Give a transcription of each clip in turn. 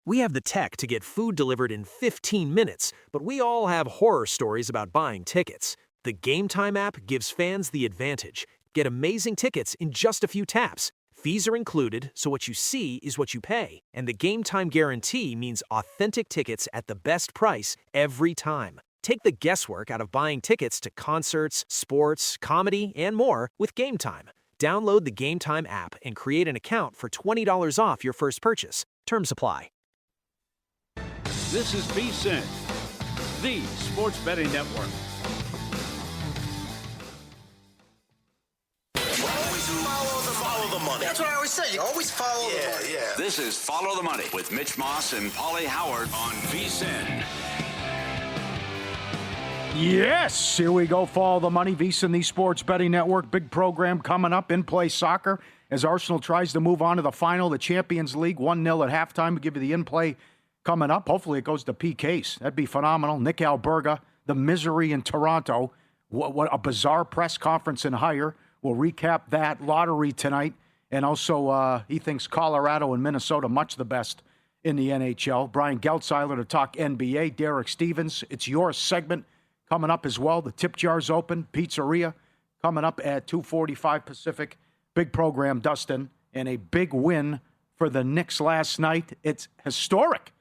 We have the tech to get food delivered in 15 minutes, but we all have horror stories about buying tickets. The Game Time app gives fans the advantage. Get amazing tickets in just a few taps. Fees are included, so what you see is what you pay. And the Game Time guarantee means authentic tickets at the best price every time. Take the guesswork out of buying tickets to concerts, sports, comedy, and more with Game Time. Download the Game Time app and create an account for $20 off your first purchase. Terms apply. This is VSiN, the sports betting network. Always follow the money. That's what I always say. You always follow the money. Yeah. This is Follow the Money with Mitch Moss and Pauly Howard on VSiN. Yes, here we go. Follow the Money, VSiN, the sports betting network. Big program coming up. In-play soccer as Arsenal tries to move on to the final, the Champions League. 1-0 at halftime. We'll give you the in-play coming up. Hopefully it goes to PKs. That'd be phenomenal. Nick Alberga, the misery in Toronto. What a bizarre press conference in Hire. We'll recap that lottery tonight. And also he thinks Colorado and Minnesota much the best in the NHL. Brian Geltzeiler to talk NBA. Derek Stevens, it's your segment coming up as well. The Tip Jar's open. Pizzeria coming up at 2:45 Pacific. Big program, Dustin. And a big win for the Knicks last night. It's historic.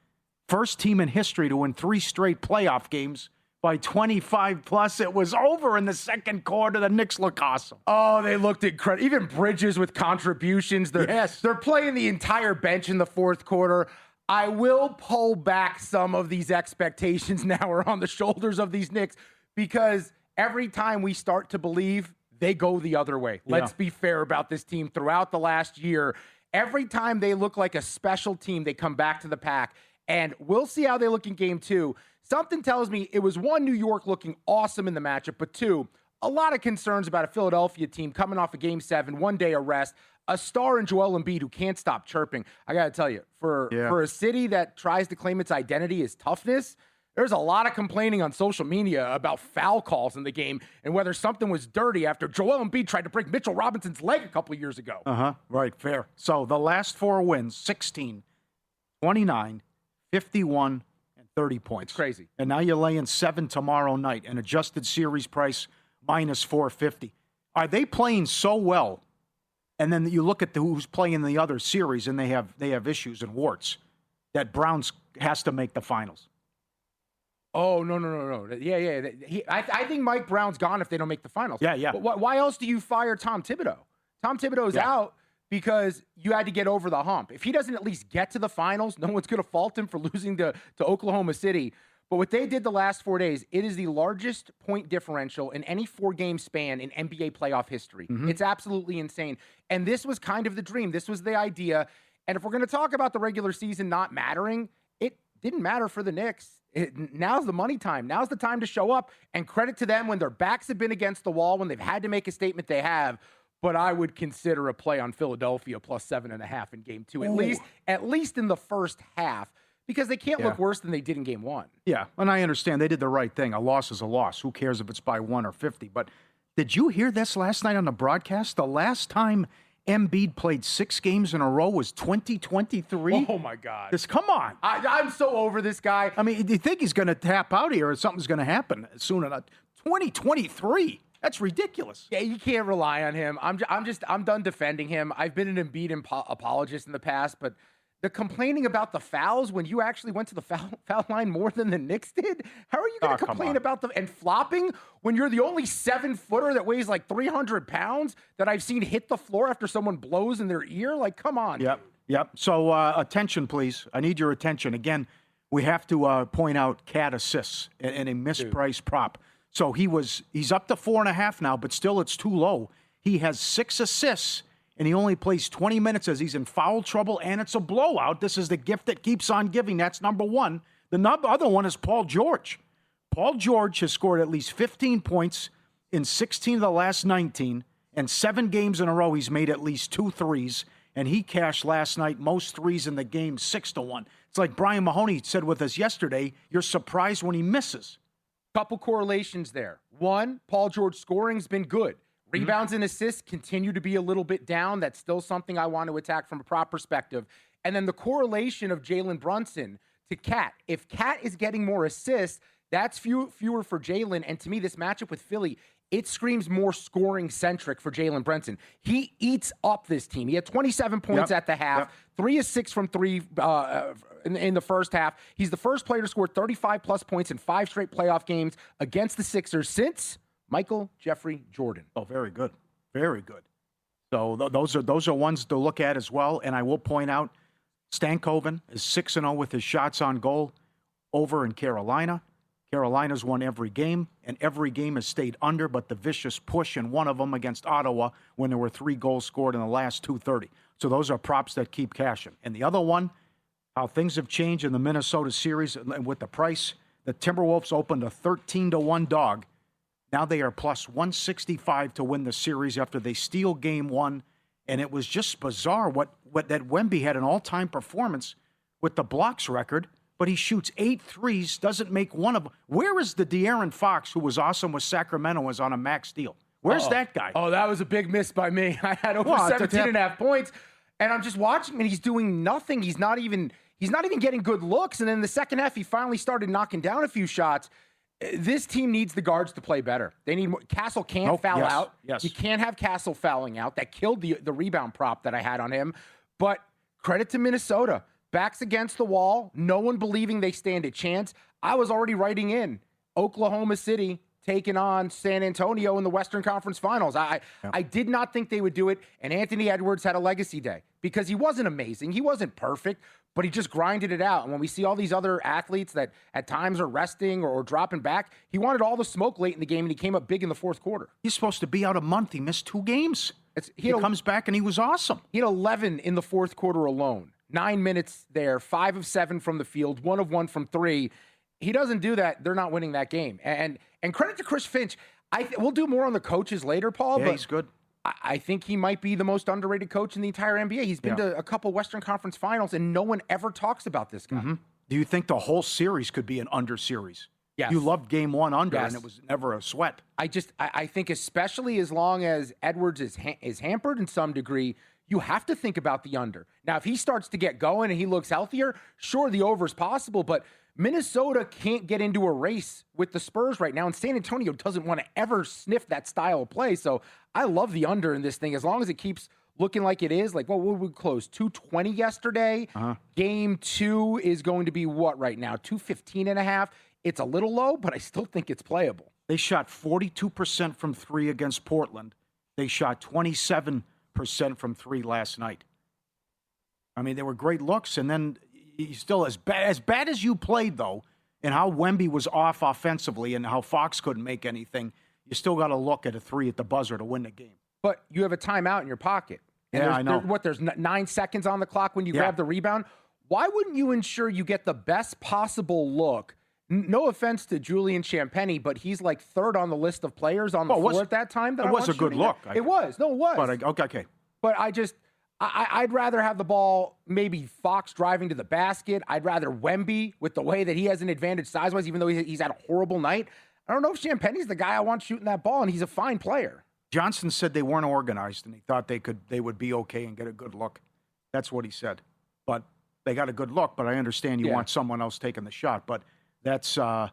First team in history to win 3 straight playoff games by 25 plus. It was over in the second quarter. The Knicks look awesome. Oh, they looked incredible. Even Bridges with contributions. They're playing the entire bench in the fourth quarter. I will pull back some of these expectations now are on the shoulders of these Knicks because every time we start to believe, they go the other way. Let's be fair about this team throughout the last year. Every time they look like a special team, they come back to the pack. And we'll see how they look in game 2. Something tells me it was 1, New York looking awesome in the matchup, but 2, a lot of concerns about a Philadelphia team coming off of game 7, 1 day of rest, a star in Joel Embiid who can't stop chirping. I got to tell you, for a city that tries to claim its identity as toughness, there's a lot of complaining on social media about foul calls in the game and whether something was dirty after Joel Embiid tried to break Mitchell Robinson's leg a couple of years ago. Right, fair. So the last 4 wins, 16, 29, 51, and 30 points. It's crazy. And now you're laying 7 tomorrow night, an adjusted series price minus 450. Are they playing so well? And then you look at who's playing the other series, and they have issues and warts, that Browns has to make the finals. Oh, no. Yeah. I think Mike Brown's gone if they don't make the finals. Yeah. But why else do you fire Tom Thibodeau? Tom Thibodeau's out because you had to get over the hump. If he doesn't at least get to the finals, no one's going to fault him for losing to Oklahoma City. But what they did the last 4 days, it is the largest point differential in any 4-game span in NBA playoff history. It's absolutely insane. And this was kind of the dream. This was the idea. And if we're going to talk about the regular season not mattering, it didn't matter for the Knicks. Now's the money time. Now's the time to show up. And credit to them when their backs have been against the wall, when they've had to make a statement they have. But I would consider a play on Philadelphia plus 7.5 in game 2, at least in the first half, because they can't look worse than they did in game 1. Yeah, and I understand they did the right thing. A loss is a loss. Who cares if it's by 1 or 50? But did you hear this last night on the broadcast? The last time Embiid played 6 games in a row was 2023. Oh my God! Come on! I'm so over this guy. I mean, do you think he's going to tap out here, or something's going to happen soon enough? 2023. That's ridiculous. Yeah, you can't rely on him. I'm done defending him. I've been an Embiid apologist in the past, but the complaining about the fouls when you actually went to the foul line more than the Knicks did, how are you going to complain about and flopping when you're the only 7-footer that weighs like 300 pounds that I've seen hit the floor after someone blows in their ear? Like, come on. Yep. So attention, please. I need your attention. Again, we have to point out cat assists and a mispriced prop. So he's up to 4.5 now, but still it's too low. He has 6 assists, and he only plays 20 minutes as he's in foul trouble, and it's a blowout. This is the gift that keeps on giving. That's number 1. The other one is Paul George. Paul George has scored at least 15 points in 16 of the last 19, and 7 games in a row he's made at least 2 threes, and he cashed last night most threes in the game 6-1. It's like Brian Mahoney said with us yesterday, you're surprised when he misses. Couple correlations there. 1, Paul George scoring's been good. Rebounds and assists continue to be a little bit down. That's still something I want to attack from a prop perspective. And then the correlation of Jalen Brunson to Cat. If Cat is getting more assists, that's fewer for Jalen. And to me, this matchup with Philly, it screams more scoring-centric for Jalen Brunson. He eats up this team. He had 27 points at the half, 3 of 6 from 3 in the first half. He's the first player to score 35-plus points in 5 straight playoff games against the Sixers since Michael Jeffrey Jordan. Oh, very good. Very good. So those are ones to look at as well. And I will point out, Stankoven is 6-0 with his shots on goal over in Carolina. Carolina's won every game, and every game has stayed under, but the vicious push in one of them against Ottawa when there were 3 goals scored in the last 2:30. So those are props that keep cashing. And the other one, how things have changed in the Minnesota series with the price. The Timberwolves opened a 13-1 dog. Now they are plus 165 to win the series after they steal game 1. And it was just bizarre what that Wemby had an all-time performance with the blocks record, but he shoots 8 threes, doesn't make one of them. Where is the De'Aaron Fox, who was awesome with Sacramento, was on a max deal? Where's that guy? Oh, that was a big miss by me. I had over 17.5 points, and I'm just watching him, and he's doing nothing. He's not even getting good looks. And then in the second half, he finally started knocking down a few shots. This team needs the guards to play better. They need more. Castle can't foul out. Yes. You can't have Castle fouling out. That killed the rebound prop that I had on him. But credit to Minnesota. Backs against the wall. No one believing they stand a chance. I was already writing in Oklahoma City taking on San Antonio in the Western Conference Finals. I did not think they would do it. And Anthony Edwards had a legacy day because he wasn't amazing. He wasn't perfect, but he just grinded it out. And when we see all these other athletes that at times are resting or dropping back, he wanted all the smoke late in the game, and he came up big in the fourth quarter. He's supposed to be out a month. He missed 2 games. He comes back, and he was awesome. He had 11 in the fourth quarter alone. 9 minutes there, 5 of 7 from the field, 1 of 1 from 3. He doesn't do that, they're not winning that game. And credit to Chris Finch. We'll do more on the coaches later, Paul. Yeah, but he's good. I think he might be the most underrated coach in the entire NBA. He's been to a couple Western Conference Finals, and no one ever talks about this guy. Mm-hmm. Do you think the whole series could be an under series? Yes. You loved game 1 under, and it was never a sweat. I think especially as long as Edwards is hampered in some degree, you have to think about the under. Now, if he starts to get going and he looks healthier, sure, the over is possible, but Minnesota can't get into a race with the Spurs right now, and San Antonio doesn't want to ever sniff that style of play. So I love the under in this thing as long as it keeps looking like it is. Like, what would we close? 220 yesterday. Game 2 is going to be what right now? 215.5. It's a little low, but I still think it's playable. They shot 42% from 3 against Portland. They shot 27% from 3 last night. I mean, they were great looks, and then he's still as bad as you played, though, and how Wemby was off offensively and how Fox couldn't make anything. You still got to look at a 3 at the buzzer to win the game. But you have a timeout in your pocket. And I know. There's 9 seconds on the clock when you grab the rebound. Why wouldn't you ensure you get the best possible look? No offense to Julian Champagny, but he's like 3rd on the list of players on the floor at that time. It was a good look. It was. No, it was. But okay. But I'd rather have the ball, maybe Fox driving to the basket. I'd rather Wemby with the way that he has an advantage size-wise, even though he's had a horrible night. I don't know if Champagny's the guy I want shooting that ball, and he's a fine player. Johnson said they weren't organized, and he thought they would be okay and get a good look. That's what he said. But they got a good look, but I understand you want someone else taking the shot. But that's how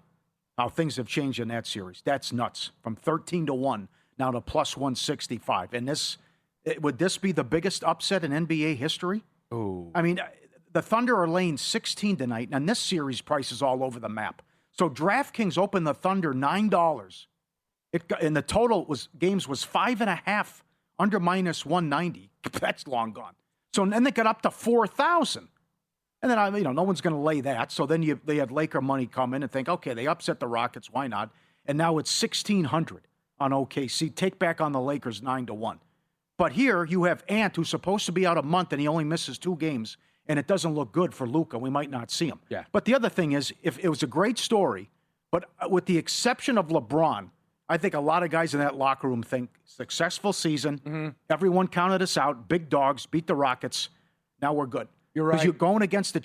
things have changed in that series. That's nuts. From 13-1 now to plus 165. And would this be the biggest upset in NBA history? Oh, I mean, the Thunder are laying 16 tonight, and this series price is all over the map. So DraftKings opened the Thunder $9. And the total games was 5.5 under minus 190. That's long gone. So then they got up to 4,000. And then, no one's going to lay that. So then they had Laker money come in and think, okay, they upset the Rockets. Why not? And now it's 1,600 on OKC. Take back on the Lakers 9-1. But here you have Ant, who's supposed to be out a month, and he only misses 2 games. And it doesn't look good for Luka. We might not see him. Yeah. But the other thing is, if it was a great story, but with the exception of LeBron, I think a lot of guys in that locker room think successful season. Mm-hmm. Everyone counted us out. Big dogs beat the Rockets. Now we're good. You're right. Because you're going against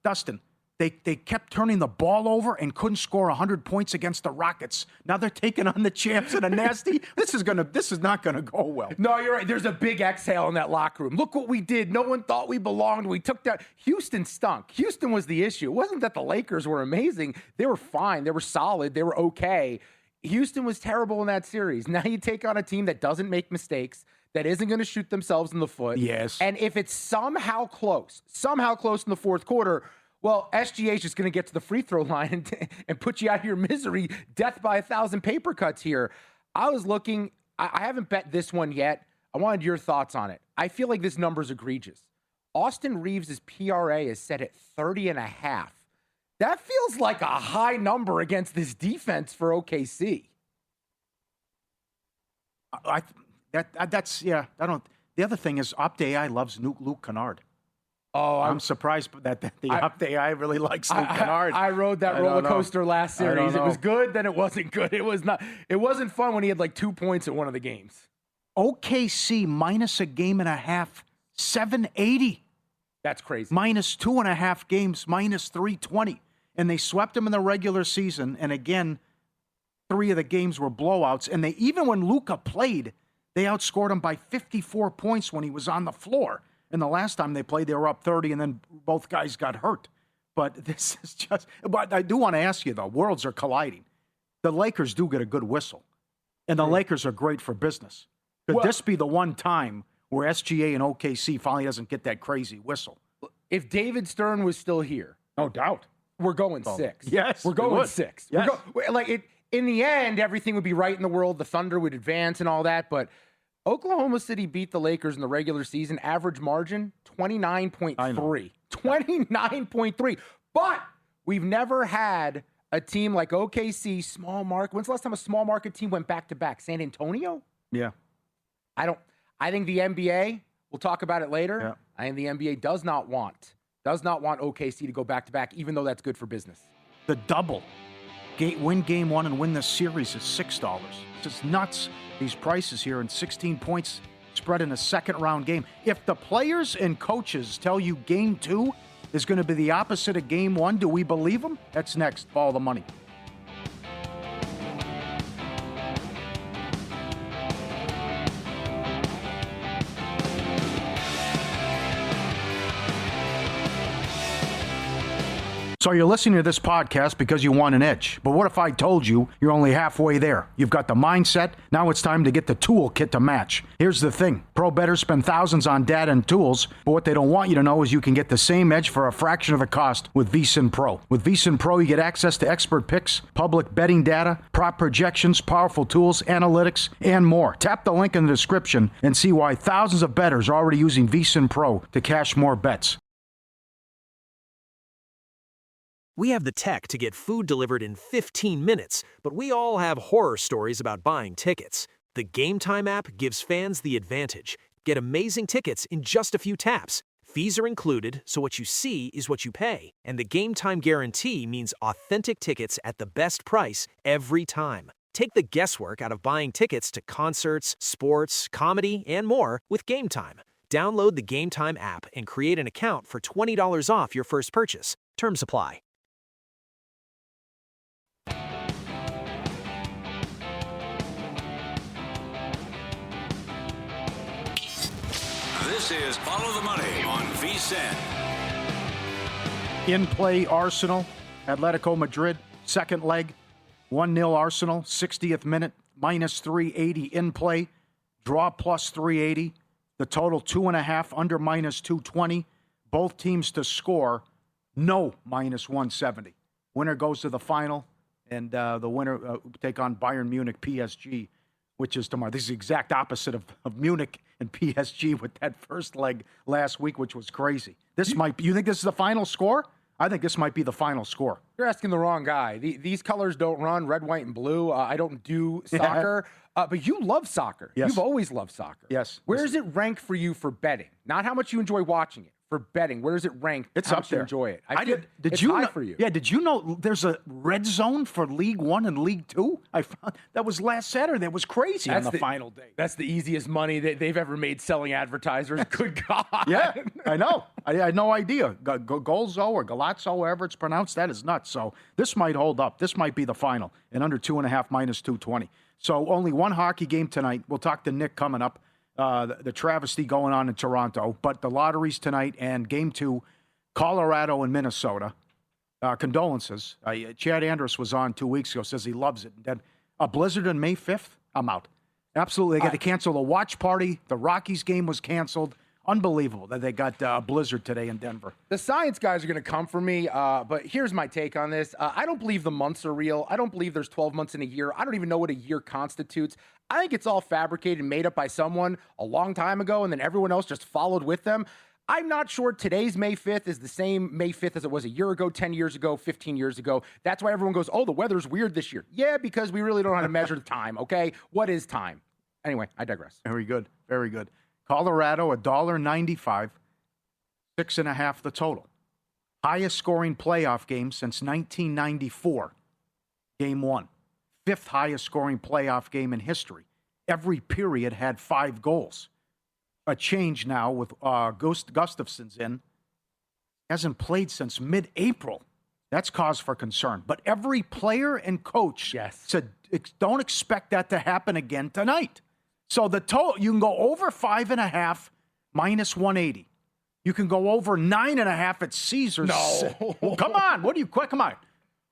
Dustin, They kept turning the ball over and couldn't score 100 points against the Rockets. Now they're taking on the champs in a nasty. This is not gonna go well. No, you're right. There's a big exhale in that locker room. Look what we did. No one thought we belonged. We took that. Houston stunk. Houston was the issue. It wasn't that the Lakers were amazing. They were fine. They were solid. They were okay. Houston was terrible in that series. Now you take on a team that doesn't make mistakes, that isn't going to shoot themselves in the foot. Yes. And if it's somehow close in the fourth quarter, well, SGA is just going to get to the free throw line and put you out of your misery. Death by 1,000 paper cuts here. I was looking. I haven't bet this one yet. I wanted your thoughts on it. I feel like this number's egregious. Austin Reeves' PRA is set at 30.5. That feels like a high number against this defense for OKC. That's I don't. The other thing is OptAI loves Luke Kennard. Oh, I'm surprised that the OptAI really likes Luke Kennard. I rode that roller coaster last series. It was good, then it wasn't good. It wasn't fun when he had like 2 points at one of the games. OKC minus a game and a half, 780. That's crazy. Minus 2.5 games, minus 320. And they swept them in the regular season. And again, 3 of the games were blowouts. And even when Luka played, they outscored him by 54 points when he was on the floor. And the last time they played, they were up 30, and then both guys got hurt. But this is just – but I do want to ask you, though. Worlds are colliding. The Lakers do get a good whistle. And the Lakers are great for business. Could this be the one time where SGA and OKC finally doesn't get that crazy whistle? If David Stern was still here – no doubt. We're going 6. Yes. We're going 6. Yes. In the end, everything would be right in the world. The Thunder would advance and all that, but – Oklahoma City beat the Lakers in the regular season. Average margin, 29.3. 29.3. But we've never had a team like OKC, small market. When's the last time a small market team went back-to-back? San Antonio? Yeah. I think the NBA, we'll talk about it later. Yeah. I think the NBA does not want OKC to go back-to-back, even though that's good for business. The double. Win game 1 and win the series is $6. It's just nuts, these prices here, and 16 points spread in a second-round game. If the players and coaches tell you game 2 is going to be the opposite of game 1, do we believe them? That's next. Follow the money. So you're listening to this podcast because you want an edge. But what if I told you you're only halfway there? You've got the mindset. Now it's time to get the toolkit to match. Here's the thing. Pro bettors spend thousands on data and tools, but what they don't want you to know is you can get the same edge for a fraction of the cost with VSiN Pro. With VSiN Pro, you get access to expert picks, public betting data, prop projections, powerful tools, analytics, and more. Tap the link in the description and see why thousands of bettors are already using VSiN Pro to cash more bets. We have the tech to get food delivered in 15 minutes, but we all have horror stories about buying tickets. The Game Time app gives fans the advantage. Get amazing tickets in just a few taps. Fees are included, so what you see is what you pay. And the Game Time guarantee means authentic tickets at the best price every time. Take the guesswork out of buying tickets to concerts, sports, comedy, and more with Game Time. Download the Game Time app and create an account for $20 off your first purchase. Terms apply. This is Follow the Money on VSiN. In play, Arsenal, Atletico Madrid, second leg, 1-0 Arsenal, 60th minute, minus 380 in play, draw plus 380, the total 2.5 under minus 220, both teams to score, no minus 170. Winner goes to the final, and the winner take on Bayern Munich PSG, which is tomorrow. This is the exact opposite of Munich and PSG with that first leg last week, which was crazy. You think this is the final score? I think this might be the final score. You're asking the wrong guy. These colors don't run, red, white, and blue. I don't do soccer, but you love soccer. Yes. You've always loved soccer. Yes. Where does it rank for you for betting? Not how much you enjoy watching it. for betting? Where does it rank? It's How up much you there. enjoy it? Did you high know, for you? Yeah, did you know there's a red zone for League One and League Two? I found that was last Saturday. That was crazy on the final day. That's the easiest money that they've ever made selling advertisers. Good God. Yeah, I know. I had no idea. Golzo or Galazzo, however it's pronounced, that is nuts. So this might hold up. This might be the final in under 2.5 minus 220. So only one hockey game tonight. We'll talk to Nick coming up. The travesty going on in Toronto, but the lotteries tonight and game 2, Colorado and Minnesota. Condolences. Chad Andrus was on 2 weeks ago, says he loves it. And then a blizzard on May 5th, I'm out. Absolutely. They got to cancel the watch party. The Rockies game was canceled. Unbelievable that they got a blizzard today in Denver. The science guys are going to come for me, but here's my take on this. I don't believe the months are real. I don't believe there's 12 months in a year. I don't even know what a year constitutes. I think it's all fabricated and made up by someone a long time ago, and then everyone else just followed with them. I'm not sure today's May 5th is the same May 5th as it was a year ago, 10 years ago, 15 years ago. That's why everyone goes, oh, the weather's weird this year. Yeah, because we really don't know how to measure the time, okay? What is time? Anyway, I digress. Very good. Very good. Colorado, $1.95, 6.5 the total. Highest scoring playoff game since 1994, game 1. 5th highest scoring playoff game in history. Every period had 5 goals. A change now with Gustafson's in. Hasn't played since mid-April. That's cause for concern. But every player and coach said, don't expect that to happen again tonight. So the total, you can go over 5.5 minus 180. You can go over 9.5 at Caesars. No. Well, come on. Come on.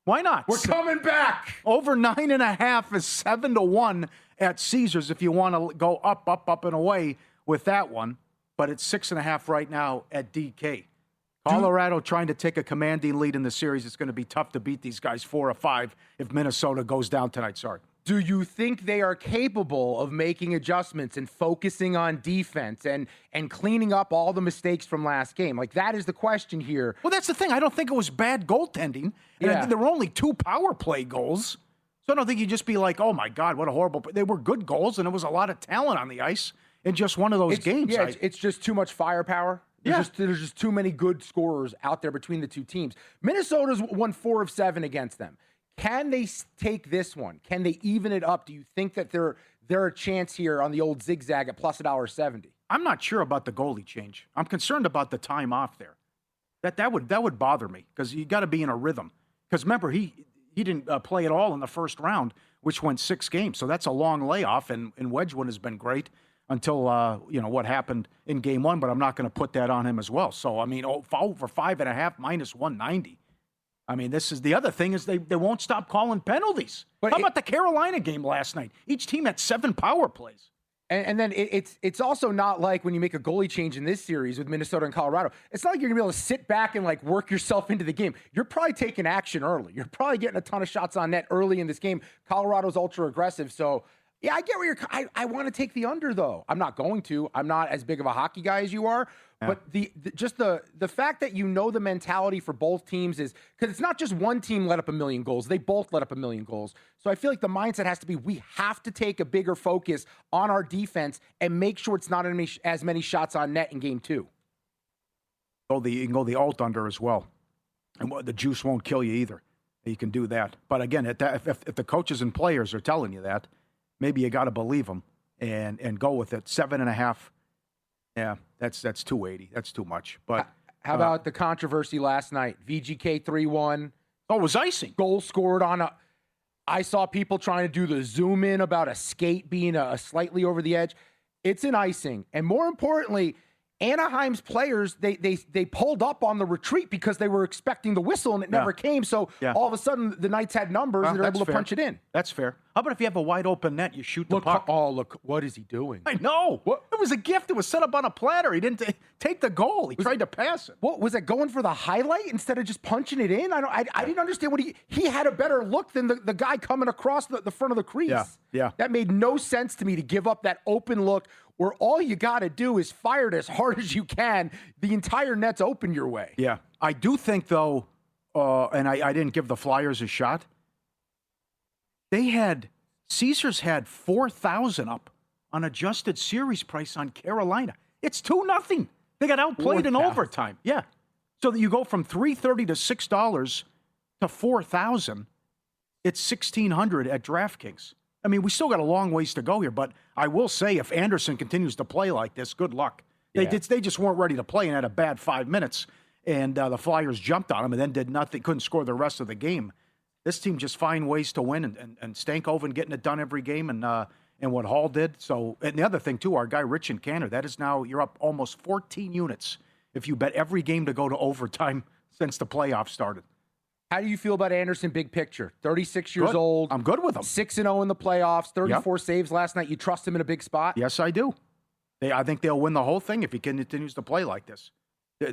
Why not? We're coming back. Over 9.5 is 7-1 at Caesars if you want to go up and away with that one. But it's 6.5 right now at DK. Colorado trying to take a commanding lead in the series. It's going to be tough to beat these guys 4 or 5 if Minnesota goes down tonight. Sorry. Do you think they are capable of making adjustments and focusing on defense and cleaning up all the mistakes from last game? Like, that is the question here. Well, that's the thing. I don't think it was bad goaltending. And there were only 2 power play goals. So I don't think you just be like, oh, my God, what a horrible... They were good goals, and there was a lot of talent on the ice in just one of those games. Yeah, it's just too much firepower. There's just too many good scorers out there between the two teams. Minnesota's won 4 of 7 against them. Can they take this one? Can they even it up? Do you think that they're a chance here on the old zigzag at plus $1.70? I'm not sure about the goalie change. I'm concerned about the time off there. That would bother me because you got to be in a rhythm. Because remember, he didn't play at all in the first round, which went 6 games. So that's a long layoff, and Wedgwood has been great until what happened in game 1. But I'm not going to put that on him as well. So I mean, over 5.5 minus 190. I mean, this is the other thing is they won't stop calling penalties. How about the Carolina game last night? Each team had 7 power plays. And then it's also not like when you make a goalie change in this series with Minnesota and Colorado. It's not like you're going to be able to sit back and like work yourself into the game. You're probably taking action early. You're probably getting a ton of shots on net early in this game. Colorado's ultra aggressive. So, yeah, I get where I want to take the under, though. I'm not going to. I'm not as big of a hockey guy as you are. Yeah. But the fact that you know the mentality for both teams is because it's not just one team let up 1 million goals. They both let up 1 million goals. So I feel like the mindset has to be we have to take a bigger focus on our defense and make sure it's not as many shots on net in game 2. You can go the alt under as well. And the juice won't kill you either. You can do that. But again, if the coaches and players are telling you that, maybe you got to believe them and go with it. 7.5. Yeah, that's 280. That's too much. But how about the controversy last night? VGK 3-1. Oh, it was icing. Goal scored on a. I saw people trying to do the zoom in about a skate being a slightly over the edge. It's an icing, and more importantly, Anaheim's players, they pulled up on the retreat because they were expecting the whistle and it never came. So all of a sudden the Knights had numbers and they're able to punch it in. That's fair. How about if you have a wide open net, you shoot the puck? Oh, look, what is he doing? I know. What? It was a gift. It was set up on a platter. He didn't take the goal. He tried to pass it. What was it, going for the highlight instead of just punching it in? I didn't understand what he had a better look than the guy coming across the front of the crease. Yeah. That made no sense to me to give up that open look where all you got to do is fire it as hard as you can. The entire net's open your way. Yeah. I do think, though, and I didn't give the Flyers a shot, Caesars had 4,000 up on adjusted series price on Carolina. It's 2-0. They got outplayed in 4,000. overtime. Yeah. So that you go from $330 to $6 to $4,000. It's $1,600 at DraftKings. I mean, we still got a long ways to go here, but I will say if Anderson continues to play like this, good luck. They just weren't ready to play and had a bad 5 minutes, and the Flyers jumped on them and then did nothing, couldn't score the rest of the game. This team just find ways to win, and Stankoven getting it done every game, and what Hall did. So, and the other thing, too, our guy Rich in Canada, that is now, you're up almost 14 units if you bet every game to go to overtime since the playoffs started. How do you feel about Anderson big picture? 36 years old. I'm good with him. 6-0 in the playoffs, 34 saves last night. You trust him in a big spot? Yes, I do. I think they'll win the whole thing if he continues to play like this.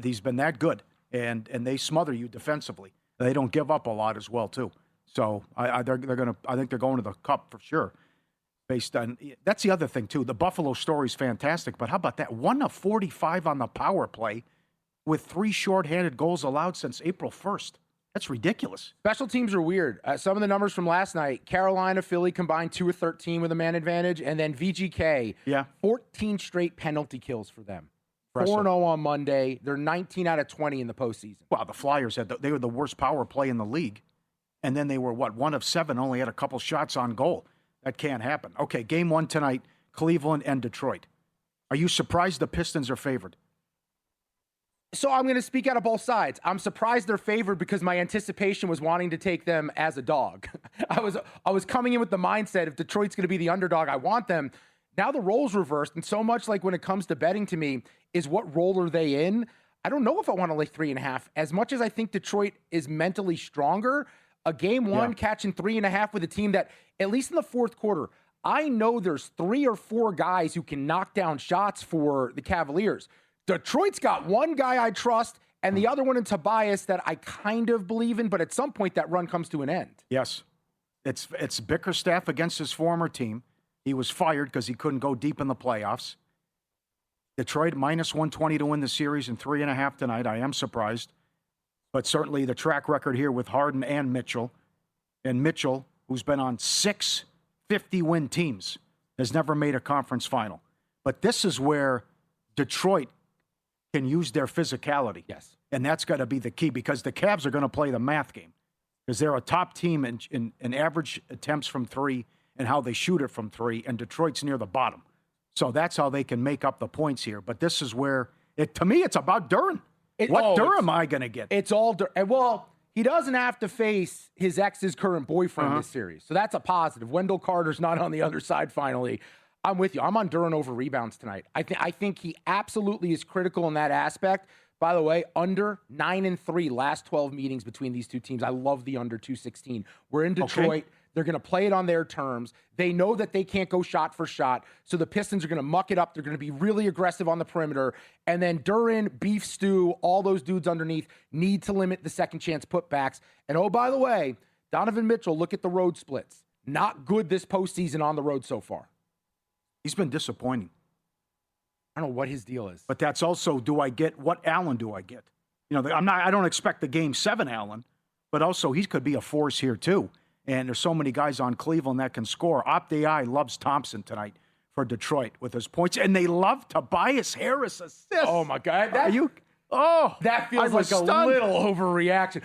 He's been that good, and they smother you defensively. They don't give up a lot as well, too. So I think they're going to the Cup for sure. Based on that's the other thing too. The Buffalo story's fantastic, but how about that? 1 of 45 on the power play, with 3 shorthanded goals allowed since April 1st. That's ridiculous. Special teams are weird. Some of the numbers from last night: Carolina, Philly combined 2 of 13 with a man advantage, and then VGK, 14 straight penalty kills for them. 4-0 on Monday. They're 19 out of 20 in the postseason. Wow, the Flyers they were the worst power play in the league, and then they were 1 of 7, only had a couple shots on goal. That can't happen. Okay, game 1 tonight, Cleveland and Detroit. Are you surprised the Pistons are favored? So I'm going to speak out of both sides. I'm surprised they're favored because my anticipation was wanting to take them as a dog. I was coming in with the mindset if Detroit's going to be the underdog, I want them. Now the roles reversed, and so much like when it comes to betting to me is what role are they in? I don't know if I want to lay 3.5. As much as I think Detroit is mentally stronger, a game 1 catching 3.5 with a team that, at least in the fourth quarter, I know there's 3 or 4 guys who can knock down shots for the Cavaliers. Detroit's got one guy I trust and the other one in Tobias that I kind of believe in, but at some point that run comes to an end. Yes. It's Bickerstaff against his former team. He was fired because he couldn't go deep in the playoffs. Detroit minus 120 to win the series and 3.5 tonight. I am surprised. But certainly the track record here with Harden and Mitchell. And Mitchell, who's been on 6 50-win teams, has never made a conference final. But this is where Detroit can use their physicality. Yes. And that's got to be the key because the Cavs are going to play the math game. Because they're a top team in average attempts from 3 and how they shoot it from 3, and Detroit's near the bottom. So that's how they can make up the points here. But this is where, to me, it's about Duren. What Duren am I going to get? It's all Duren. Well, he doesn't have to face his ex's current boyfriend this series. So that's a positive. Wendell Carter's not on the other side finally. I'm with you. I'm on Duren over rebounds tonight. I think he absolutely is critical in that aspect. By the way, under 9-3 last 12 meetings between these two teams. I love the under 216. We're in Detroit. Okay. They're going to play it on their terms. They know that they can't go shot for shot. So the Pistons are going to muck it up. They're going to be really aggressive on the perimeter. And then Duren, Beef Stew, all those dudes underneath need to limit the second chance putbacks. And oh, by the way, Donovan Mitchell, look at the road splits. Not good this postseason on the road so far. He's been disappointing. I don't know what his deal is. But that's also, what Allen do I get? You know, I don't expect the game 7 Allen, but also he could be a force here too. And there's so many guys on Cleveland that can score. OpDI loves Thompson tonight for Detroit with his points. And they love Tobias Harris assists. Oh, my God. That feels like stunned. A little overreaction.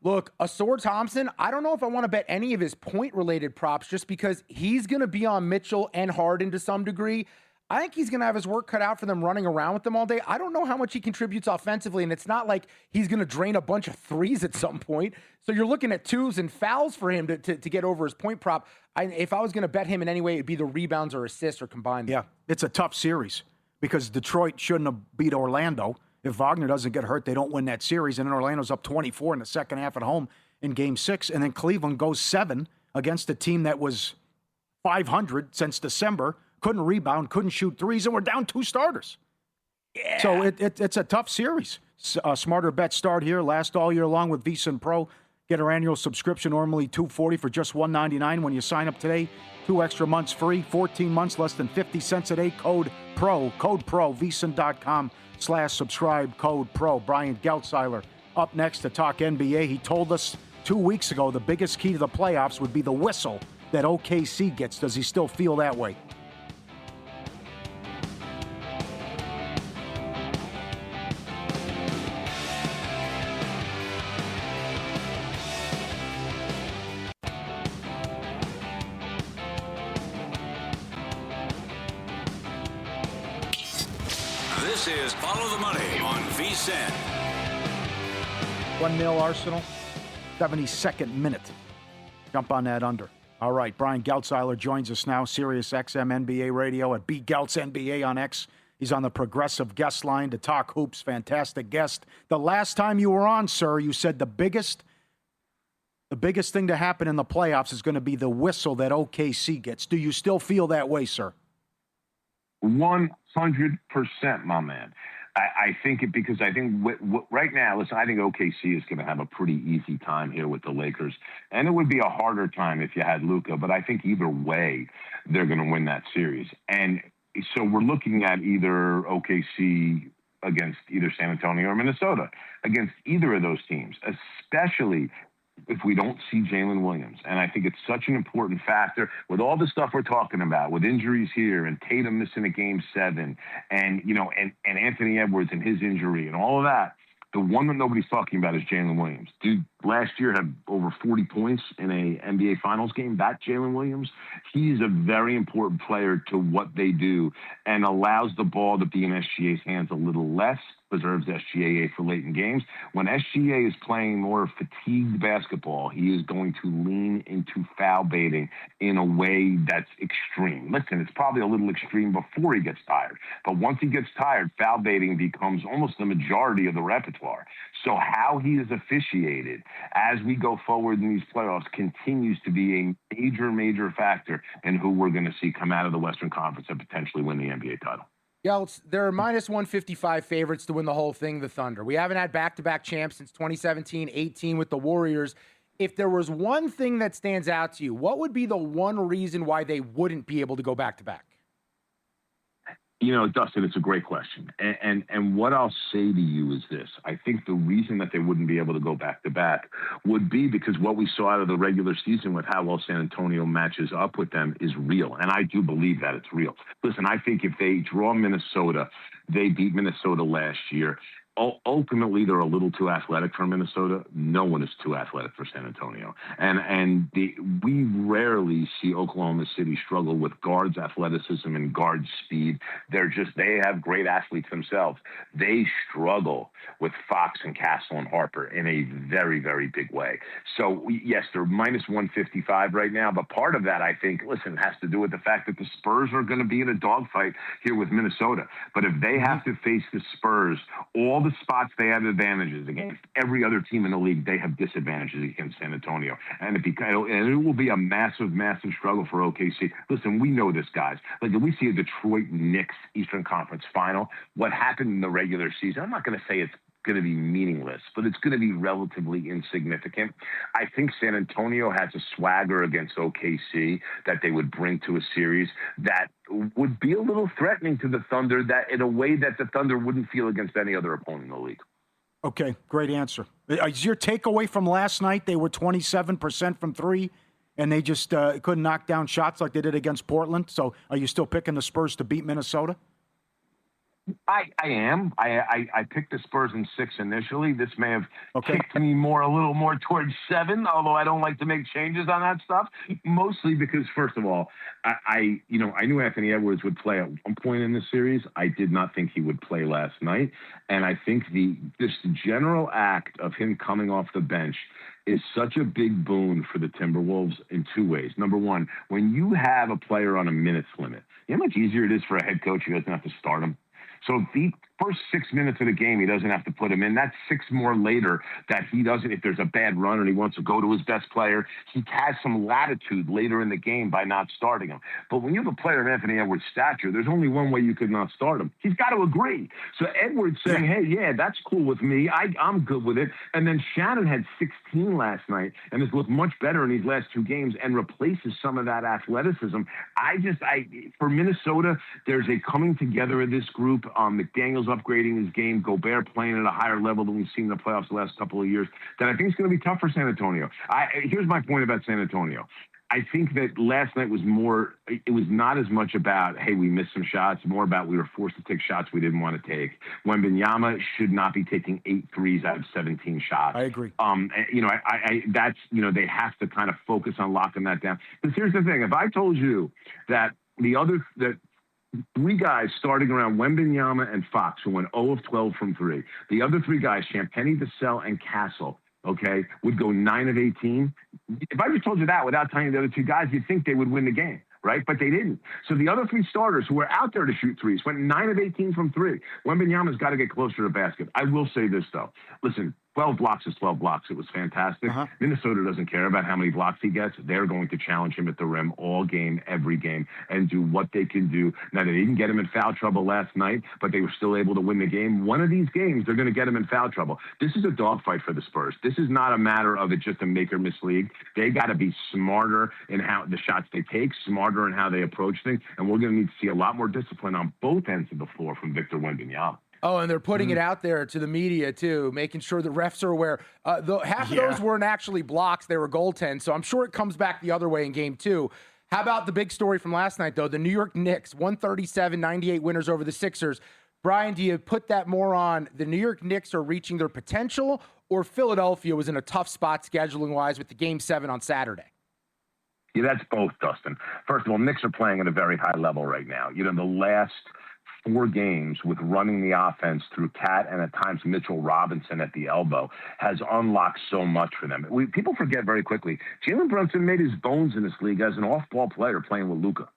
Look, Asor Thompson, I don't know if I want to bet any of his point-related props just because he's going to be on Mitchell and Harden to some degree. I think he's going to have his work cut out for them running around with them all day. I don't know how much he contributes offensively, and it's not like he's going to drain a bunch of threes at some point. So you're looking at 2s and fouls for him to get over his point prop. If I was going to bet him in any way, it'd be the rebounds or assists or combined. Yeah, it's a tough series because Detroit shouldn't have beat Orlando. If Wagner doesn't get hurt, they don't win that series, and then Orlando's up 24 in the second half at home in Game 6, and then Cleveland goes 7 against a team that was 500 since December, couldn't rebound, couldn't shoot threes, and we're down 2 starters. Yeah. So it's a tough series. Smarter bets start here, last all year long with VSiN Pro. Get our annual subscription, normally $240 for just $199 when you sign up today. 2 extra months free, 14 months, less than 50 cents a day. Code PRO, VSiN.com/subscribe, code PRO. Brian Geltzeiler up next to talk NBA. He told us 2 weeks ago the biggest key to the playoffs would be the whistle that OKC gets. Does he still feel that way? This is Follow the Money on VSiN. 1-0 Arsenal, 72nd minute. Jump on that under. All right, Brian Geltzeiler joins us now, SiriusXM NBA Radio at BGeltz NBA on X. He's on the progressive guest line to talk hoops. Fantastic guest. The last time you were on, sir, you said the biggest thing to happen in the playoffs is going to be the whistle that OKC gets. Do you still feel that way, sir? 100%, my man. I think it because I think right now, listen, I think OKC is going to have a pretty easy time here with the Lakers. And it would be a harder time if you had Luka, but I think either way, they're going to win that series. And so we're looking at either OKC against either San Antonio or Minnesota, against either of those teams, especially if we don't see Jalen Williams. And I think it's such an important factor with all the stuff we're talking about, with injuries here and Tatum missing a game 7 and, you know, and Anthony Edwards and his injury and all of that. The one that nobody's talking about is Jalen Williams. Dude, last year had over 40 points in a NBA Finals game. That Jalen Williams, he's a very important player to what they do and allows the ball to be in SGA's hands a little less, preserves SGA for late in games. When SGA is playing more fatigued basketball, he is going to lean into foul baiting in a way that's extreme. Listen, it's probably a little extreme before he gets tired, but once he gets tired, foul baiting becomes almost the majority of the repertoire. So how he is officiated as we go forward in these playoffs continues to be a major, major factor in who we're going to see come out of the Western Conference and potentially win the NBA title. Geltz, they're minus 155 favorites to win the whole thing, the Thunder. We haven't had back-to-back champs since 2017-18 with the Warriors. If there was one thing that stands out to you, what would be the one reason why they wouldn't be able to go back-to-back? You know, Dustin, it's a great question. And what I'll say to you is this. I think the reason that they wouldn't be able to go back-to-back would be because what we saw out of the regular season with how well San Antonio matches up with them is real. And I do believe that it's real. Listen, I think if they draw Minnesota, they beat Minnesota last year. Ultimately, they're a little too athletic for Minnesota. No one is too athletic for San Antonio. And we rarely see Oklahoma City struggle with guards' athleticism and guard speed. They have great athletes themselves. They struggle with Fox and Castle and Harper in a very, very big way. So, yes, they're minus 155 right now. But part of that, I think, listen, has to do with the fact that the Spurs are going to be in a dogfight here with Minnesota. But if they have to face the Spurs, all the spots they have advantages against every other team in the league, they have disadvantages against San Antonio. And it will be a massive, massive struggle for OKC. Listen, we know this, guys. Like, if we see a Detroit Knicks Eastern Conference final, what happened in the regular season, I'm not going to say it's going to be meaningless, but it's going to be relatively insignificant. I think San Antonio has a swagger against OKC that they would bring to a series that would be a little threatening to the Thunder, that in a way that the Thunder wouldn't feel against any other opponent in the league. Okay, great answer. Is your takeaway from last night, they were 27% from three, and they just couldn't knock down shots like they did against Portland? So are you still picking the Spurs to beat Minnesota? I am. I picked the Spurs in 6 initially. This may have kicked me a little more towards 7, although I don't like to make changes on that stuff. Mostly because, first of all, I knew Anthony Edwards would play at one point in the series. I did not think he would play last night. And I think this general act of him coming off the bench is such a big boon for the Timberwolves in 2 ways. Number one, when you have a player on a minutes limit, you know how much easier it is for a head coach who doesn't have to start him? So the first 6 minutes of the game, he doesn't have to put him in. That's 6 more later that he doesn't, if there's a bad run and he wants to go to his best player, he has some latitude later in the game by not starting him. But when you have a player of Anthony Edwards' stature, there's only one way you could not start him. He's got to agree. So Edwards saying, hey, yeah, that's cool with me. I'm good with it. And then Shannon had 16 last night and has looked much better in these last 2 games and replaces some of that athleticism. For Minnesota, there's a coming together of this group. McDaniel's upgrading his game, Gobert playing at a higher level than we've seen in the playoffs the last couple of years, that I think is going to be tough for San Antonio. Here's my point about San Antonio. I think that last night was it was not as much about, hey, we missed some shots, more about we were forced to take shots we didn't want to take. Wembanyama should not be taking 8 threes out of 17 shots. I agree. They have to kind of focus on locking that down. Because here's the thing. If I told you that three guys starting around Wembanyama and Fox, who went 0 of 12 from three. The other three guys, Champagnie, Vassell, and Castle, okay, would go 9 of 18. If I just told you that without telling you the other two guys, you'd think they would win the game, right? But they didn't. So the other three starters who were out there to shoot threes went 9 of 18 from three. Wembanyama's got to get closer to the basket. I will say this, though. Listen, 12 blocks is 12 blocks. It was fantastic. Minnesota doesn't care about how many blocks he gets. They're going to challenge him at the rim all game, every game, and do what they can do. Now, they didn't get him in foul trouble last night, but they were still able to win the game. One of these games, they're going to get him in foul trouble. This is a dogfight for the Spurs. This is not a matter of it just a make or miss league. They got to be smarter in how the shots they take, smarter in how they approach things, and we're going to need to see a lot more discipline on both ends of the floor from Victor Wembanyama. Oh, and they're putting it out there to the media, too, making sure the refs are aware. Half of those weren't actually blocks. They were goaltends, so I'm sure it comes back the other way in Game 2. How about the big story from last night, though? The New York Knicks, 137-98 winners over the Sixers. Brian, do you put that more on the New York Knicks are reaching their potential, or Philadelphia was in a tough spot scheduling-wise with the Game 7 on Saturday? Yeah, that's both, Dustin. First of all, Knicks are playing at a very high level right now. You know, the last 4 games with running the offense through Cat and at times Mitchell Robinson at the elbow has unlocked so much for them. People forget very quickly, Jalen Brunson made his bones in this league as an off-ball player playing with Luka.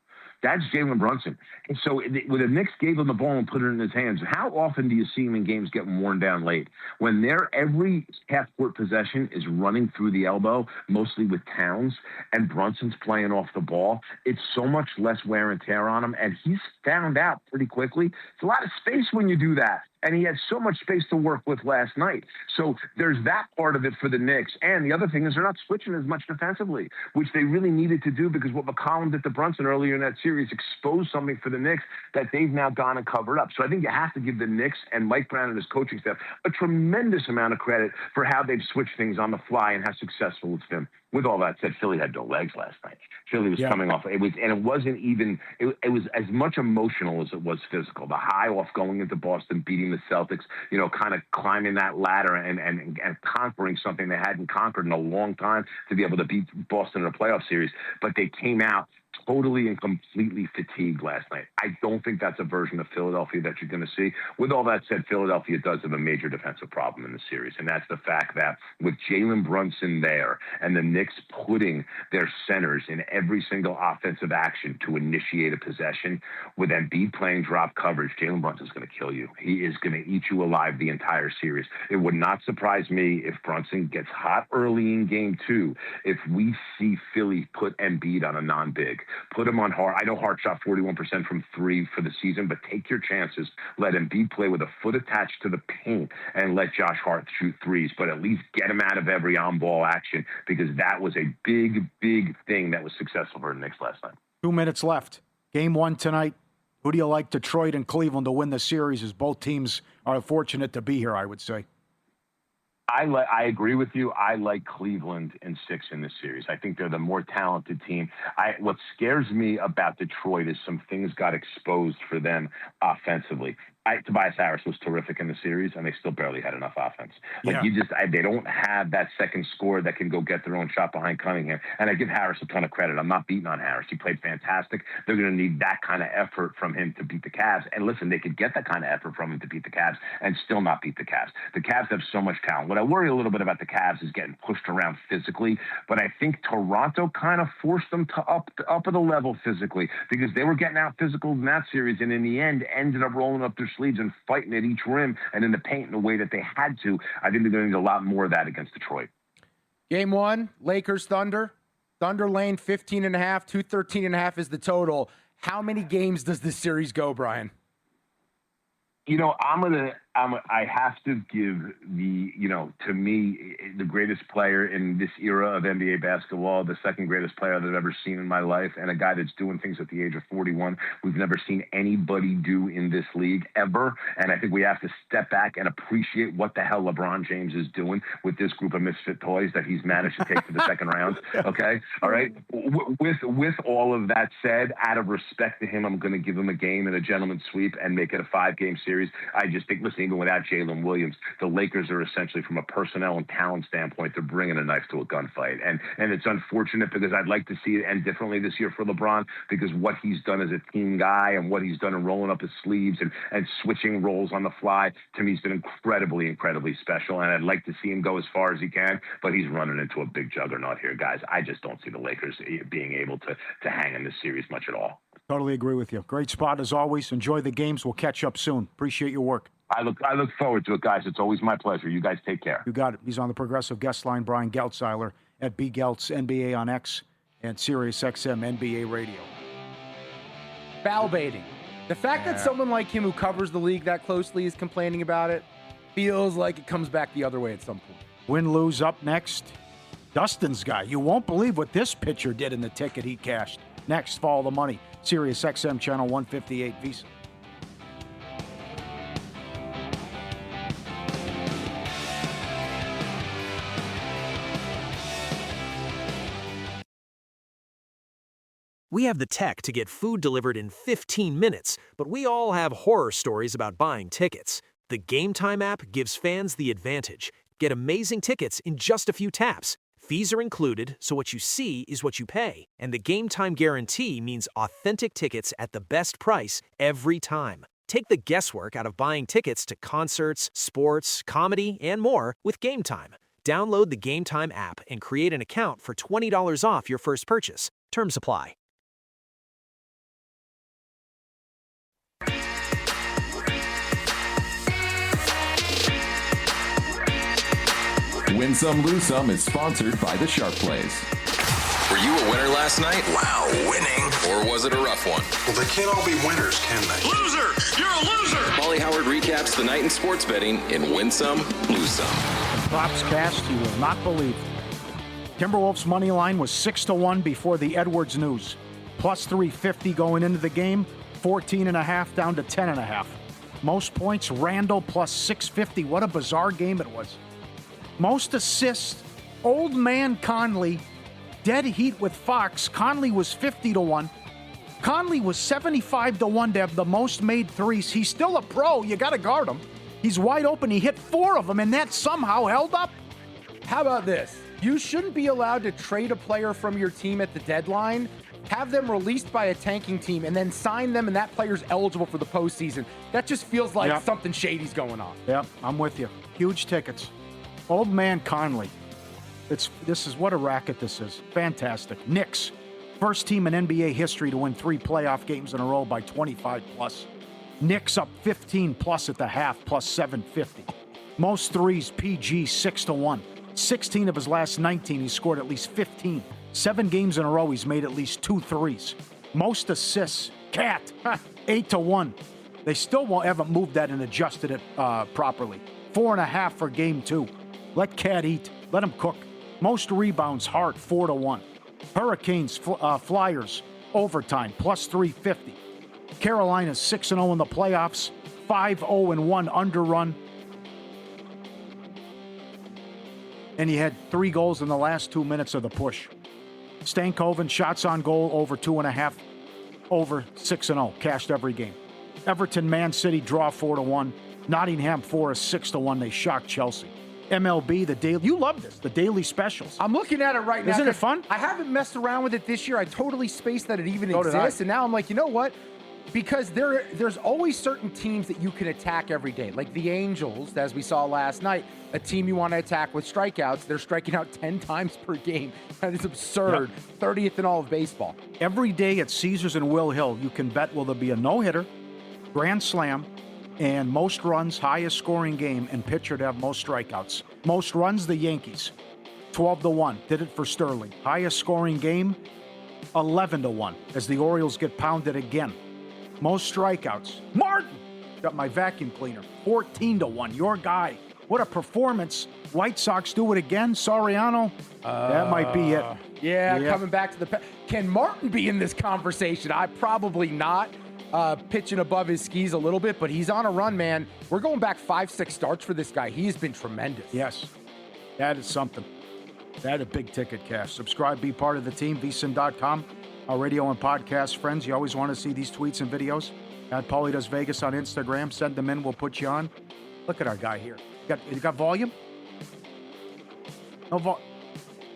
That's Jalen Brunson. And so when the Knicks gave him the ball and put it in his hands, how often do you see him in games getting worn down late? When every half-court possession is running through the elbow, mostly with Towns, and Brunson's playing off the ball, it's so much less wear and tear on him, and he's found out pretty quickly. It's a lot of space when you do that. And he had so much space to work with last night. So there's that part of it for the Knicks. And the other thing is they're not switching as much defensively, which they really needed to do because what McCollum did to Brunson earlier in that series exposed something for the Knicks that they've now gone and covered up. So I think you have to give the Knicks and Mike Brown and his coaching staff a tremendous amount of credit for how they've switched things on the fly and how successful it's been. With all that said, Philly had no legs last night. Philly was coming off. It wasn't even. It was as much emotional as it was physical. The high off going into Boston, beating the Celtics, kind of climbing that ladder and conquering something they hadn't conquered in a long time to be able to beat Boston in a playoff series. But they came out totally and completely fatigued last night. I don't think that's a version of Philadelphia that you're going to see. With all that said, Philadelphia does have a major defensive problem in the series, and that's the fact that with Jalen Brunson there and the Knicks putting their centers in every single offensive action to initiate a possession, with Embiid playing drop coverage, Jalen Brunson's going to kill you. He is going to eat you alive the entire series. It would not surprise me if Brunson gets hot early in Game 2, if we see Philly put Embiid on a non-big. Put him on Hart. I know Hart shot 41% from 3 for the season, but take your chances. Let Embiid play with a foot attached to the paint and let Josh Hart shoot threes, but at least get him out of every on-ball action because that was a big, big thing that was successful for the Knicks last night. 2 minutes left. Game 1 tonight. Who do you like, Detroit and Cleveland, to win the series, as both teams are fortunate to be here, I would say? I agree with you. I like Cleveland in 6 in this series. I think they're the more talented team. What scares me about Detroit is some things got exposed for them offensively. Tobias Harris was terrific in the series, and they still barely had enough offense. They don't have that second scorer that can go get their own shot behind Cunningham. And I give Harris a ton of credit. I'm not beating on Harris. He played fantastic. They're going to need that kind of effort from him to beat the Cavs. And listen, they could get that kind of effort from him to beat the Cavs and still not beat the Cavs. The Cavs have so much talent. What I worry a little bit about the Cavs is getting pushed around physically, but I think Toronto kind of forced them to up at the level physically because they were getting out physical in that series, and in the end ended up rolling up their sleeves and fighting at each rim and in the paint in the way that they had to. I think they're going to need a lot more of that against Detroit. Game 1, Lakers Thunder. Thunder lane 15.5, 213.5 is the total. How many games does this series go, Brian? I have to give to me, the greatest player in this era of NBA basketball, the second greatest player that I've ever seen in my life, and a guy that's doing things at the age of 41 we've never seen anybody do in this league ever. And I think we have to step back and appreciate what the hell LeBron James is doing with this group of misfit toys that he's managed to take to the second round. Okay? All right? With all of that said, out of respect to him, I'm going to give him a game and a gentleman's sweep and make it a 5-game series. I just think, listen, even without Jalen Williams, the Lakers are essentially, from a personnel and talent standpoint, they're bringing a knife to a gunfight. And it's unfortunate because I'd like to see it end differently this year for LeBron, because what he's done as a team guy and what he's done in rolling up his sleeves and switching roles on the fly, to me, has been incredibly, incredibly special. And I'd like to see him go as far as he can, but he's running into a big juggernaut here, guys. I just don't see the Lakers being able to hang in this series much at all. Totally agree with you. Great spot as always. Enjoy the games. We'll catch up soon. Appreciate your work. I look forward to it, guys. It's always my pleasure. You guys take care. You got it. He's on the Progressive Guest Line, Brian Geltzeiler at BGeltz NBA on X and SiriusXM NBA Radio. Foul baiting. The fact that someone like him who covers the league that closely is complaining about it feels like it comes back the other way at some point. Win-lose up next. Dustin's guy. You won't believe what this pitcher did in the ticket he cashed. Next, Follow the Money. SiriusXM Channel 158 Visa. We have the tech to get food delivered in 15 minutes, but we all have horror stories about buying tickets. The Game Time app gives fans the advantage. Get amazing tickets in just a few taps. Fees are included, so what you see is what you pay. And the Game Time guarantee means authentic tickets at the best price every time. Take the guesswork out of buying tickets to concerts, sports, comedy, and more with Game Time. Download the Game Time app and create an account for $20 off your first purchase. Terms apply. Win Some, Lose Some is sponsored by the Sharp Plays. Were you a winner last night? Wow, winning. Or was it a rough one? Well, they can't all be winners, can they? Loser! You're a loser! Pauly Howard recaps the night in sports betting in Win Some, Lose Some. Props cast you will not believe. Timberwolves money line was 6-1 before the Edwards news. Plus 350 going into the game, 14.5 down to 10.5. Most points, Randall plus 650. What a bizarre game it was. Most assists, Old Man Conley, dead heat with Fox. Conley was 50-1. Conley was 75-1 to have the most made threes. He's still a pro. You got to guard him. He's wide open. He hit 4 of them, and that somehow held up. How about this? You shouldn't be allowed to trade a player from your team at the deadline, have them released by a tanking team, and then sign them, and that player's eligible for the postseason. That just feels like something shady's going on. Yeah, I'm with you. Huge tickets. Old Man Conley. This is what a racket this is. Fantastic. Knicks, first team in NBA history to win 3 playoff games in a row by 25+. Knicks up 15+ at the half, plus 750. Most threes, PG, 6-1. 16 of his last 19, he scored at least 15. 7 games in a row, he's made at least 2 threes. Most assists, Cat, 8-1. They still haven't moved that and adjusted it properly. 4.5 for game 2. Let Cat eat. Let him cook. Most rebounds, Hart, 4-1. Hurricanes, Flyers, overtime, plus 350. Carolina, 6-0 in the playoffs, 5-0-1 underrun. And he had 3 goals in the last 2 minutes of the push. Stankoven, shots on goal, over 2.5, over 6-0, cashed every game. Everton, Man City, draw 4-1. Nottingham Forest, 6-1, they shocked Chelsea. MLB, the daily. You love this, the daily specials. I'm looking at it right now. Isn't it fun? I haven't messed around with it this year. I totally spaced that it even exists. And now I'm like, you know what? Because there's always certain teams that you can attack every day. Like the Angels, as we saw last night, a team you want to attack with strikeouts. They're striking out 10 times per game. That is absurd. Yep. 30th in all of baseball. Every day at Caesars and Will Hill, you can bet will there be a no-hitter, grand slam, and most runs, highest scoring game, and pitcher to have most strikeouts. Most runs, the Yankees, 12-1. Did it for Sterling. Highest scoring game, 11-1, as the Orioles get pounded again. Most strikeouts, Martin, got my vacuum cleaner, 14-1. Your guy. What a performance. White Sox do it again. Soriano, that might be it. Yeah, coming back to the... Can Martin be in this conversation? Probably not. Pitching above his skis a little bit, but he's on a run, man. We're going back 5-6 starts for this guy. He's been tremendous. Yes, that is something. That a big ticket cash. Subscribe, be part of the team, vsin.com. Our radio and podcast friends, you always want to see these tweets and videos. At Pauly Does Vegas on Instagram. Send them in, we'll put you on. Look at our guy here. You got volume? No volume.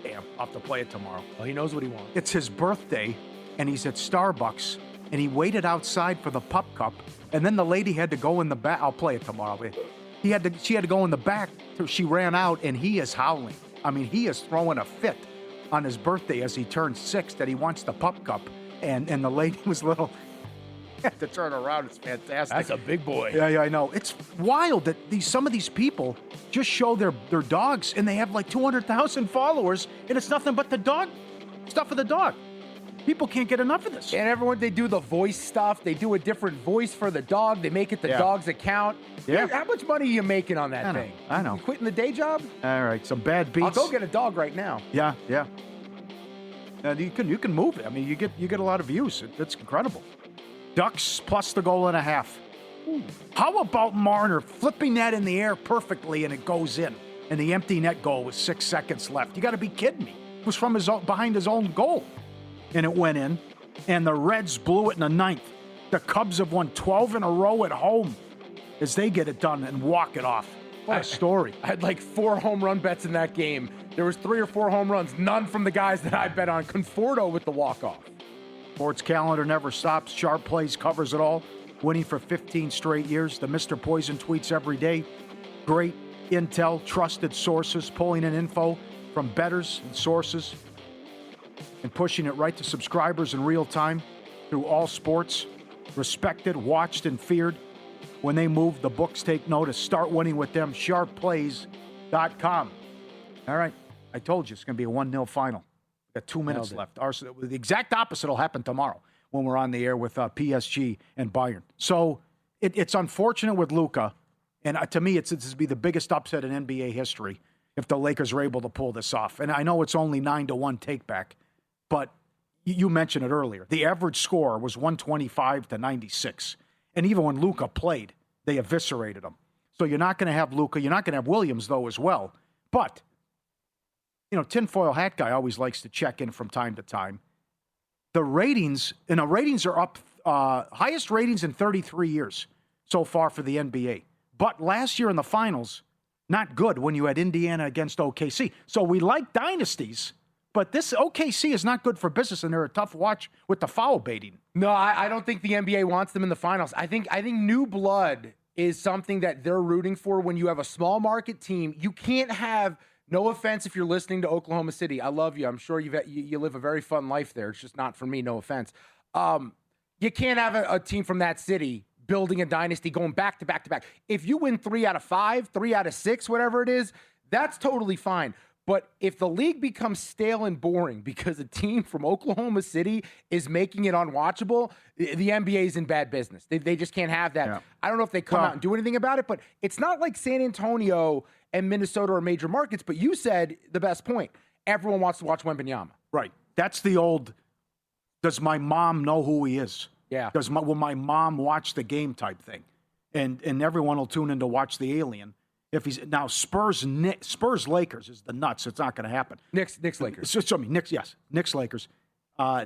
Damn, I'll have to play it tomorrow. Well, he knows what he wants. It's his birthday, and he's at Starbucks, and he waited outside for the pup cup, and then the lady had to go in the back. I'll play it tomorrow. She had to go in the back. She ran out, and he is howling. I mean, he is throwing a fit on his birthday as he turned 6 that he wants the pup cup, and the lady was little. Had to turn around. It's fantastic. That's a big boy. Yeah, I know. It's wild that some of these people just show their dogs, and they have like 200,000 followers, and it's nothing but the dog stuff of the dog. People can't get enough of this. And they do the voice stuff. They do a different voice for the dog. They make it the dog's account. Yeah. How much money are you making on that thing? I know. You quitting the day job? All right, some bad beats. I'll go get a dog right now. Yeah. You can move it. I mean, you get a lot of views. It's incredible. Ducks plus the goal and a half. Ooh. How about Marner flipping that in the air perfectly and it goes in? And the empty net goal with 6 seconds left. You got to be kidding me. It was from behind his own goal. And it went in. And the Reds blew it in the 9th. The Cubs have won 12 in a row at home as they get it done and walk it off. What a story. I had like 4 home run bets in that game. There was 3 or 4 home runs, none from the guys that I bet on. Conforto with the walk-off. Sports calendar never stops. Sharp Plays covers it all. Winning for 15 straight years. The Mr. Poison tweets every day. Great intel, trusted sources, pulling in info from bettors and sources and pushing it right to subscribers in real time through all sports. Respected, watched, and feared. When they move, the books take notice. Start winning with them. SharpPlays.com. All right. I told you it's going to be a 1-0 final. Got 2 minutes left. The exact opposite will happen tomorrow when we're on the air with PSG and Bayern. So it's unfortunate with Luka, and to me, this would be the biggest upset in NBA history if the Lakers are able to pull this off. And I know it's only 9-1 take back, but you mentioned it earlier. The average score was 125-96, and even when Luka played, they eviscerated him. So you're not going to have Luka. You're not going to have Williams though as well, but. Tinfoil hat guy always likes to check in from time to time. The ratings are up, highest ratings in 33 years so far for the NBA. But last year in the finals, not good when you had Indiana against OKC. So we like dynasties, but this OKC is not good for business, and they're a tough watch with the foul baiting. No, I don't think the NBA wants them in the finals. I think new blood is something that they're rooting for when you have a small market team. You can't have... No offense if you're listening to Oklahoma City. I love you. I'm sure you live a very fun life there. It's just not for me. No offense. You can't have a team from that city building a dynasty going back to back to back. If you win 3 out of 5, 3 out of 6, whatever it is, that's totally fine. But if the league becomes stale and boring because a team from Oklahoma City is making it unwatchable, the NBA is in bad business. They just can't have that. Yeah. I don't know if they come out and do anything about it, but it's not like San Antonio and Minnesota are major markets. But you said the best point. Everyone wants to watch Wembanyama. Right. That's the old, does my mom know who he is? Yeah. Will my mom watch the game type thing? And everyone will tune in to watch the alien. If he's now Spurs Lakers is the nuts. It's not going to happen. Knicks Lakers. Knicks Lakers.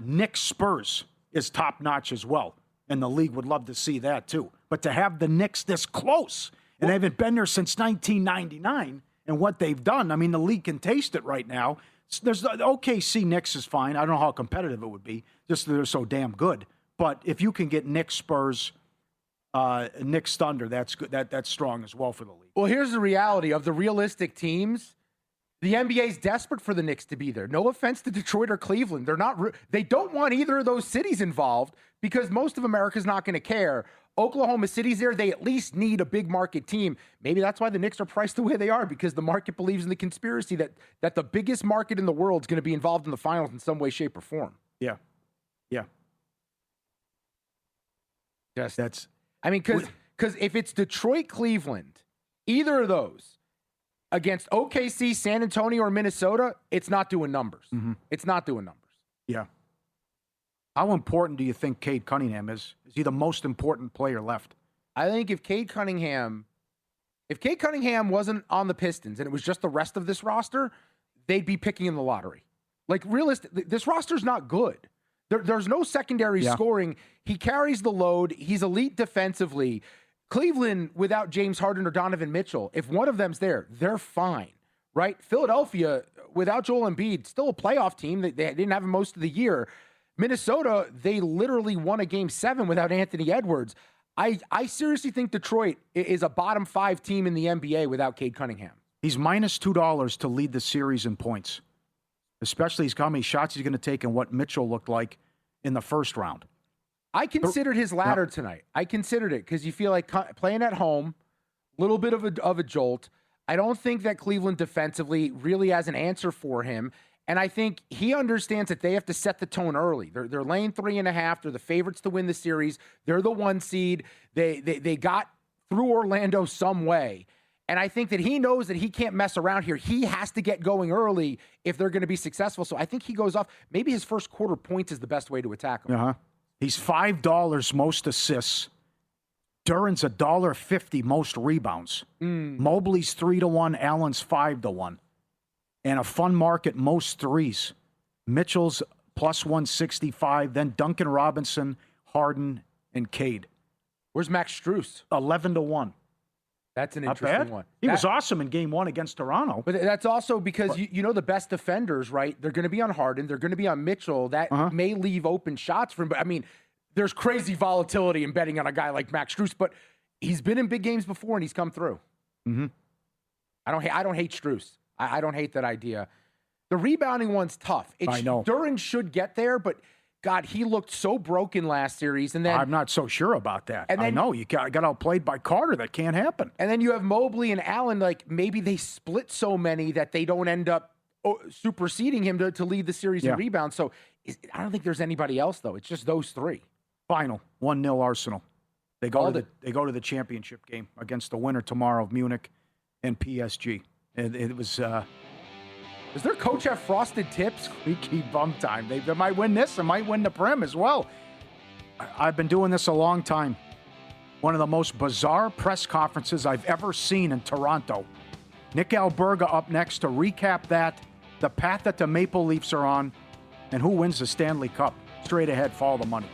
Knicks Spurs is top notch as well, and the league would love to see that too. But to have the Knicks this close, and they haven't been there since 1999, and what they've done, I mean, the league can taste it right now. There's the OKC Knicks is fine. I don't know how competitive it would be, just that they're so damn good. But if you can get Knicks Spurs. Knicks Thunder, that's good. That's strong as well for the league. Well, here's the reality of the realistic teams. The NBA is desperate for the Knicks to be there. No offense to Detroit or Cleveland. They don't want either of those cities involved because most of America's not going to care. Oklahoma City's there. They at least need a big market team. Maybe that's why the Knicks are priced the way they are, because the market believes in the conspiracy that the biggest market in the world is going to be involved in the finals in some way, shape, or form. Yeah. Because if it's Detroit, Cleveland, either of those against OKC, San Antonio, or Minnesota, it's not doing numbers. Mm-hmm. It's not doing numbers. Yeah. How important do you think Cade Cunningham is? Is he the most important player left? I think if Cade Cunningham wasn't on the Pistons and it was just the rest of this roster, they'd be picking in the lottery. Like, this roster's not good. There's no secondary scoring. He carries the load. He's elite defensively. Cleveland, without James Harden or Donovan Mitchell, if one of them's there, they're fine, right? Philadelphia, without Joel Embiid, still a playoff team. They didn't have him most of the year. Minnesota, they literally won a Game 7 without Anthony Edwards. I seriously think Detroit is a bottom 5 team in the NBA without Cade Cunningham. He's minus $2 to lead the series in points, especially how many shots he's going to take and what Mitchell looked like in the first round. I considered his ladder tonight. I considered it because you feel like playing at home, a little bit of a jolt. I don't think that Cleveland defensively really has an answer for him. And I think he understands that they have to set the tone early. They're laying 3.5. They're the favorites to win the series. They're the 1 seed. They got through Orlando some way. And I think that he knows that he can't mess around here. He has to get going early if they're going to be successful. So I think he goes off. Maybe his first quarter points is the best way to attack him. Uh-huh. He's $5 most assists. Duran's $1.50 most rebounds. Mobley's 3-1. Allen's 5-1. And a fun market most threes. Mitchell's plus 165. Then Duncan Robinson, Harden, and Cade. Where's Max Strus? 11-1. That's an interesting one. He was awesome in Game 1 against Toronto. But that's also because you know the best defenders, right? They're going to be on Harden. They're going to be on Mitchell. That may leave open shots for him. But I mean, there's crazy volatility in betting on a guy like Max Strus. But he's been in big games before and he's come through. Mm-hmm. I don't hate Strus. I don't hate that idea. The rebounding one's tough. I know Duran should get there, but God, he looked so broken last series. And then I'm not so sure about that. And then, I know you got outplayed by Carter. That can't happen. And then you have Mobley and Allen. Like maybe they split so many that they don't end up superseding him to lead the series in rebounds. So I don't think there's anybody else though. It's just those 3. Final 1-0 Arsenal. They go to the championship game against the winner tomorrow of Munich and PSG. It was. Does their coach have frosted tips? Freaky bum time. They might win this and might win the Prem as well. I've been doing this a long time. One of the most bizarre press conferences I've ever seen in Toronto. Nick Alberga up next to recap that, the path that the Maple Leafs are on, and who wins the Stanley Cup. Straight ahead, follow the money.